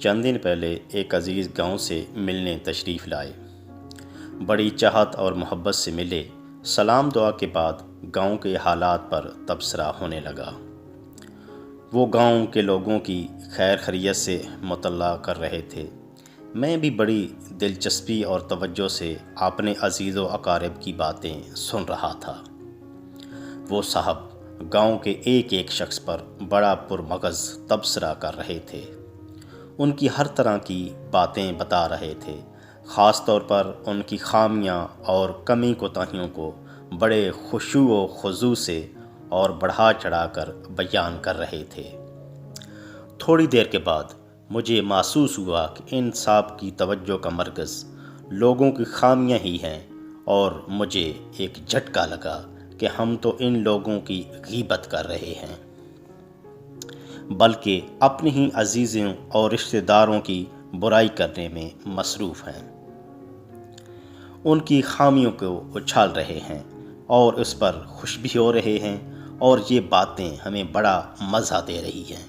چند دن پہلے ایک عزیز گاؤں سے ملنے تشریف لائے۔ بڑی چاہت اور محبت سے ملے۔ سلام دعا کے بعد گاؤں کے حالات پر تبصرہ ہونے لگا۔ وہ گاؤں کے لوگوں کی خیر خیریت سے مطلع کر رہے تھے۔ میں بھی بڑی دلچسپی اور توجہ سے اپنے عزیز و اقارب کی باتیں سن رہا تھا۔ وہ صاحب گاؤں کے ایک ایک شخص پر بڑا پرمغز تبصرہ کر رہے تھے۔ ان کی ہر طرح کی باتیں بتا رہے تھے، خاص طور پر ان کی خامیاں اور کمی کوتاہیوں کو بڑے خشوع و خضوع سے اور بڑھا چڑھا کر بیان کر رہے تھے۔ تھوڑی دیر کے بعد مجھے محسوس ہوا کہ ان صاحب کی توجہ کا مرکز لوگوں کی خامیاں ہی ہیں، اور مجھے ایک جھٹکا لگا کہ ہم تو ان لوگوں کی غیبت کر رہے ہیں، بلکہ اپنے ہی عزیزوں اور رشتہ داروں کی برائی کرنے میں مصروف ہیں۔ ان کی خامیوں کو اچھال رہے ہیں اور اس پر خوش بھی ہو رہے ہیں، اور یہ باتیں ہمیں بڑا مزہ دے رہی ہیں،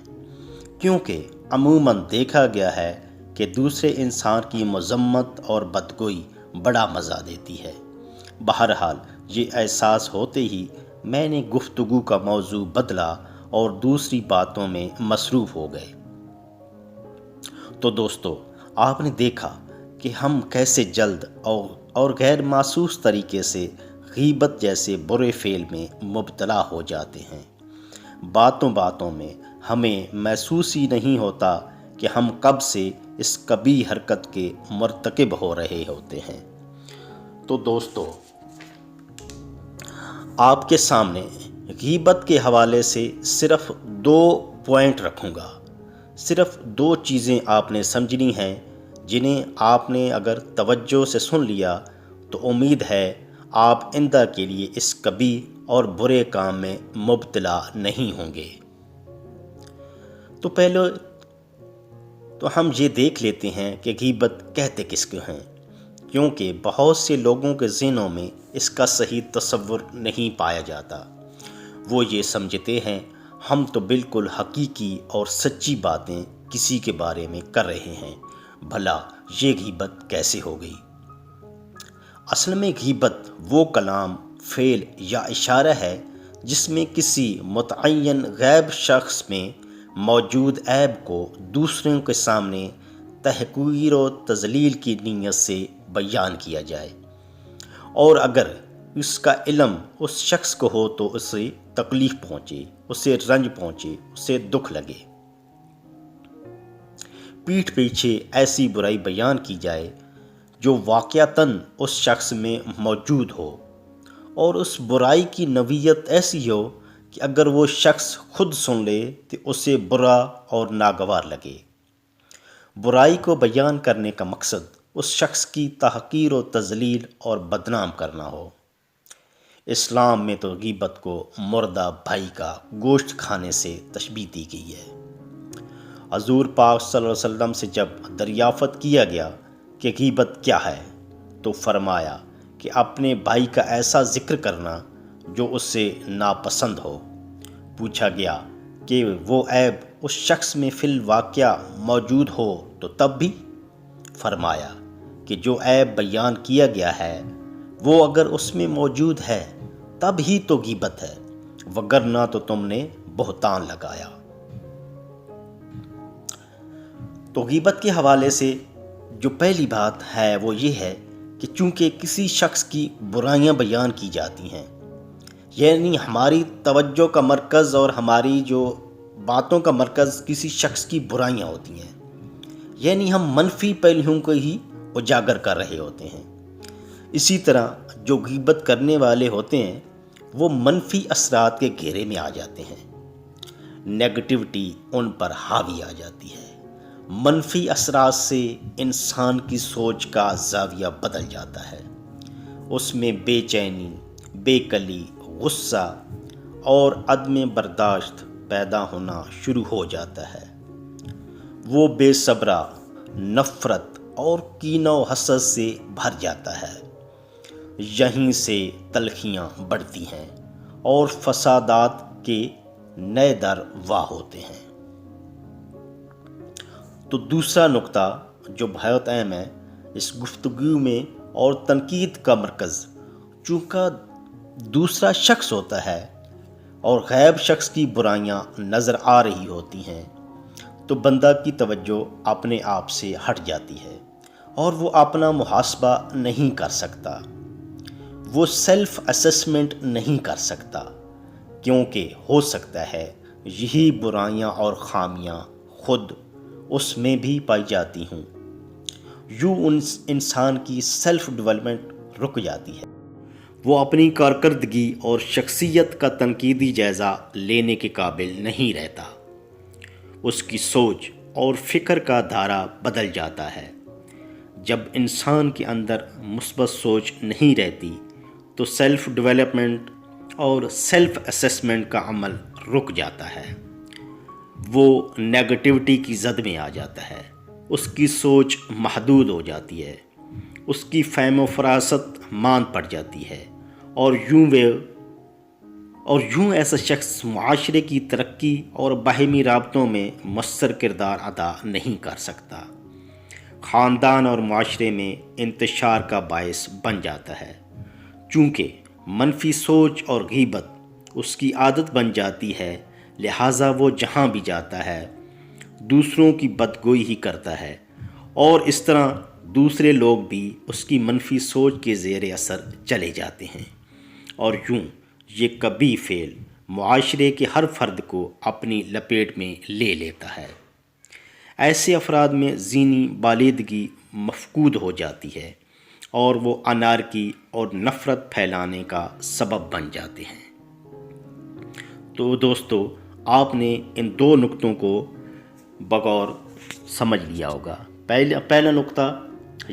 کیونکہ عموماً دیکھا گیا ہے کہ دوسرے انسان کی مذمت اور بدگوئی بڑا مزہ دیتی ہے۔ بہرحال یہ احساس ہوتے ہی میں نے گفتگو کا موضوع بدلا اور دوسری باتوں میں مصروف ہو گئے۔ تو دوستو، آپ نے دیکھا کہ ہم کیسے جلد اور غیر محسوس طریقے سے غیبت جیسے برے فعل میں مبتلا ہو جاتے ہیں۔ باتوں باتوں میں ہمیں محسوس ہی نہیں ہوتا کہ ہم کب سے اس قبیح حرکت کے مرتکب ہو رہے ہوتے ہیں۔ تو دوستو، آپ کے سامنے غیبت کے حوالے سے صرف 2 پوائنٹ رکھوں گا۔ صرف 2 چیزیں آپ نے سمجھنی ہیں، جنہیں آپ نے اگر توجہ سے سن لیا تو امید ہے آپ آئندہ کے لیے اس قبیح اور برے کام میں مبتلا نہیں ہوں گے۔ تو پہلے تو ہم یہ دیکھ لیتے ہیں کہ غیبت کہتے کس کو ہیں، کیونکہ بہت سے لوگوں کے ذہنوں میں اس کا صحیح تصور نہیں پایا جاتا۔ وہ یہ سمجھتے ہیں ہم تو بالکل حقیقی اور سچی باتیں کسی کے بارے میں کر رہے ہیں، بھلا یہ غیبت کیسے ہو گئی؟ اصل میں غیبت وہ کلام، فعل یا اشارہ ہے جس میں کسی متعین غائب شخص میں موجود عیب کو دوسروں کے سامنے تحقیر و تذلیل کی نیت سے بیان کیا جائے، اور اگر اس کا علم اس شخص کو ہو تو اسے تکلیف پہنچے، اسے رنج پہنچے، اسے دکھ لگے۔ پیٹھ پیچھے ایسی برائی بیان کی جائے جو واقعتاً اس شخص میں موجود ہو، اور اس برائی کی نوعیت ایسی ہو کہ اگر وہ شخص خود سن لے تو اسے برا اور ناگوار لگے۔ برائی کو بیان کرنے کا مقصد اس شخص کی تحقیر و تذلیل اور بدنام کرنا ہو۔ اسلام میں تو غیبت کو مردہ بھائی کا گوشت کھانے سے تشبیہ دی گئی ہے۔ حضور پاک صلی اللہ علیہ وسلم سے جب دریافت کیا گیا کہ غیبت کیا ہے تو فرمایا کہ اپنے بھائی کا ایسا ذکر کرنا جو اس سے ناپسند ہو۔ پوچھا گیا کہ وہ عیب اس شخص میں فی الواقع موجود ہو تو تب بھی؟ فرمایا کہ جو عیب بیان کیا گیا ہے وہ اگر اس میں موجود ہے تب ہی تو غیبت ہے، وگرنہ تو تم نے بہتان لگایا۔ تو غیبت کے حوالے سے جو پہلی بات ہے وہ یہ ہے کہ چونکہ کسی شخص کی برائیاں بیان کی جاتی ہیں، یعنی ہماری توجہ کا مرکز اور ہماری جو باتوں کا مرکز کسی شخص کی برائیاں ہوتی ہیں، یعنی ہم منفی پہلوؤں کو ہی اجاگر کر رہے ہوتے ہیں۔ اسی طرح جو غیبت کرنے والے ہوتے ہیں وہ منفی اثرات کے گھیرے میں آ جاتے ہیں، نیگیٹیوٹی ان پر حاوی آ جاتی ہے۔ منفی اثرات سے انسان کی سوچ کا زاویہ بدل جاتا ہے، اس میں بے چینی، بے کلی، غصہ اور عدم برداشت پیدا ہونا شروع ہو جاتا ہے۔ وہ بے صبرا، نفرت اور کینہ و حسد سے بھر جاتا ہے۔ یہیں سے تلخیاں بڑھتی ہیں اور فسادات کے نئے در واہ ہوتے ہیں۔ تو دوسرا نقطہ جو بہت اہم ہے اس گفتگو میں اور تنقید کا مرکز، چونکہ دوسرا شخص ہوتا ہے اور غائب شخص کی برائیاں نظر آ رہی ہوتی ہیں، تو بندہ کی توجہ اپنے آپ سے ہٹ جاتی ہے اور وہ اپنا محاسبہ نہیں کر سکتا، وہ سیلف اسیسمنٹ نہیں کر سکتا، کیونکہ ہو سکتا ہے یہی برائیاں اور خامیاں خود اس میں بھی پائی جاتی ہوں۔ یوں انسان کی سیلف ڈیولپمنٹ رک جاتی ہے، وہ اپنی کارکردگی اور شخصیت کا تنقیدی جائزہ لینے کے قابل نہیں رہتا، اس کی سوچ اور فکر کا دھارا بدل جاتا ہے۔ جب انسان کے اندر مثبت سوچ نہیں رہتی تو سیلف ڈیولپمنٹ اور سیلف اسیسمنٹ کا عمل رک جاتا ہے، وہ نیگیٹیوٹی کی زد میں آ جاتا ہے، اس کی سوچ محدود ہو جاتی ہے، اس کی فہم و فراست ماند پڑ جاتی ہے، اور یوں ایسا شخص معاشرے کی ترقی اور باہمی رابطوں میں مؤثر کردار ادا نہیں کر سکتا، خاندان اور معاشرے میں انتشار کا باعث بن جاتا ہے۔ چونکہ منفی سوچ اور غیبت اس کی عادت بن جاتی ہے، لہٰذا وہ جہاں بھی جاتا ہے دوسروں کی بدگوئی ہی کرتا ہے، اور اس طرح دوسرے لوگ بھی اس کی منفی سوچ کے زیر اثر چلے جاتے ہیں، اور یوں یہ کبھی فعل معاشرے کے ہر فرد کو اپنی لپیٹ میں لے لیتا ہے۔ ایسے افراد میں ذہنی بالیدگی مفقود ہو جاتی ہے اور وہ انارکی اور نفرت پھیلانے کا سبب بن جاتے ہیں۔ تو دوستو، آپ نے ان دو نقطوں کو بغور سمجھ لیا ہوگا۔ پہلا نقطہ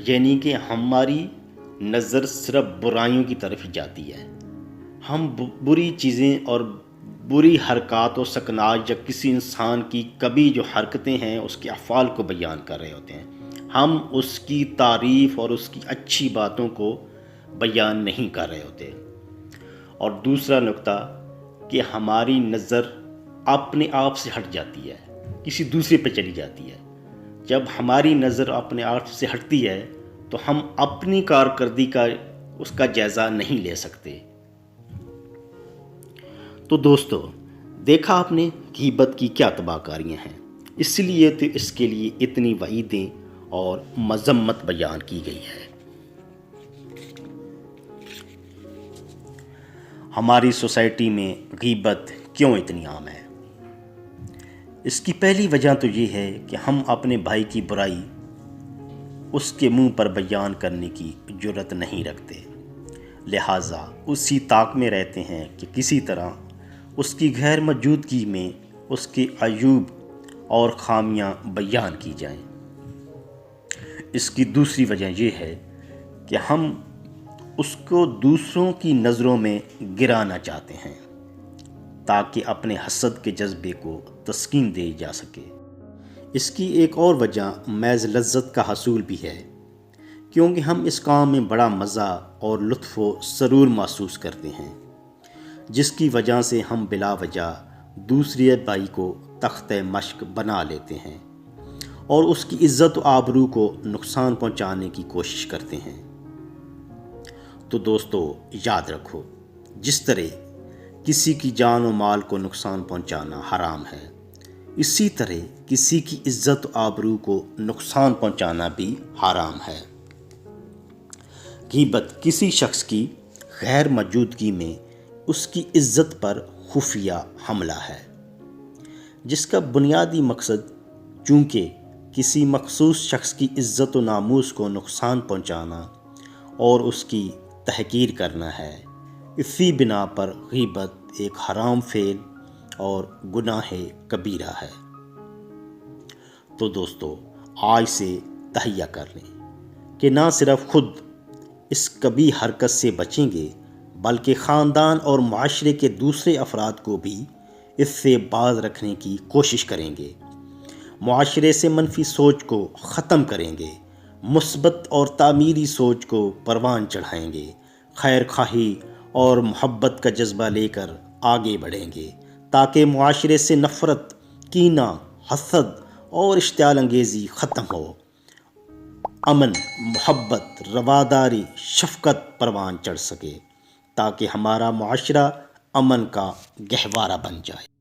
یعنی کہ ہماری نظر صرف برائیوں کی طرف ہی جاتی ہے، ہم بری چیزیں اور بری حرکات و سکنات یا کسی انسان کی کبھی جو حرکتیں ہیں اس کے افعال کو بیان کر رہے ہوتے ہیں، ہم اس کی تعریف اور اس کی اچھی باتوں کو بیان نہیں کر رہے ہوتے۔ اور دوسرا نقطہ کہ ہماری نظر اپنے آپ سے ہٹ جاتی ہے، کسی دوسرے پہ چلی جاتی ہے۔ جب ہماری نظر اپنے آپ سے ہٹتی ہے تو ہم اپنی کارکردگی کا اس کا جائزہ نہیں لے سکتے۔ تو دوستو، دیکھا آپ نے غیبت کی کیا تباہ کاریاں ہیں، اس لیے تو اس کے لیے اتنی وعیدیں اور مذمت بیان کی گئی ہے۔ ہماری سوسائٹی میں غیبت کیوں اتنی عام ہے؟ اس کی پہلی وجہ تو یہ ہے کہ ہم اپنے بھائی کی برائی اس کے منہ پر بیان کرنے کی جرات نہیں رکھتے، لہٰذا اسی طاق میں رہتے ہیں کہ کسی طرح اس کی غیر موجودگی میں اس کے عیوب اور خامیاں بیان کی جائیں۔ اس کی دوسری وجہ یہ ہے کہ ہم اس کو دوسروں کی نظروں میں گرانا چاہتے ہیں تاکہ اپنے حسد کے جذبے کو تسکین دی جا سکے۔ اس کی ایک اور وجہ محض لذت کا حصول بھی ہے، کیونکہ ہم اس کام میں بڑا مزہ اور لطف و سرور محسوس کرتے ہیں، جس کی وجہ سے ہم بلا وجہ دوسرے بھائی کو تختہ مشق بنا لیتے ہیں اور اس کی عزت و آبرو کو نقصان پہنچانے کی کوشش کرتے ہیں۔ تو دوستو، یاد رکھو، جس طرح کسی کی جان و مال کو نقصان پہنچانا حرام ہے، اسی طرح کسی کی عزت و آبرو کو نقصان پہنچانا بھی حرام ہے۔ غیبت کسی شخص کی غیر موجودگی میں اس کی عزت پر خفیہ حملہ ہے، جس کا بنیادی مقصد چونکہ کسی مخصوص شخص کی عزت و ناموس کو نقصان پہنچانا اور اس کی تحقیر کرنا ہے۔ اسی بنا پر غیبت ایک حرام فعل اور گناہ کبیرہ ہے۔ تو دوستو، آج سے تہیہ کر لیں کہ نہ صرف خود اس کبھی حرکت سے بچیں گے بلکہ خاندان اور معاشرے کے دوسرے افراد کو بھی اس سے باز رکھنے کی کوشش کریں گے، معاشرے سے منفی سوچ کو ختم کریں گے، مثبت اور تعمیری سوچ کو پروان چڑھائیں گے، خیر خواہی اور محبت کا جذبہ لے کر آگے بڑھیں گے تاکہ معاشرے سے نفرت، کینہ، حسد اور اشتعال انگیزی ختم ہو، امن، محبت، رواداری، شفقت پروان چڑھ سکے، تاکہ ہمارا معاشرہ امن کا گہوارہ بن جائے۔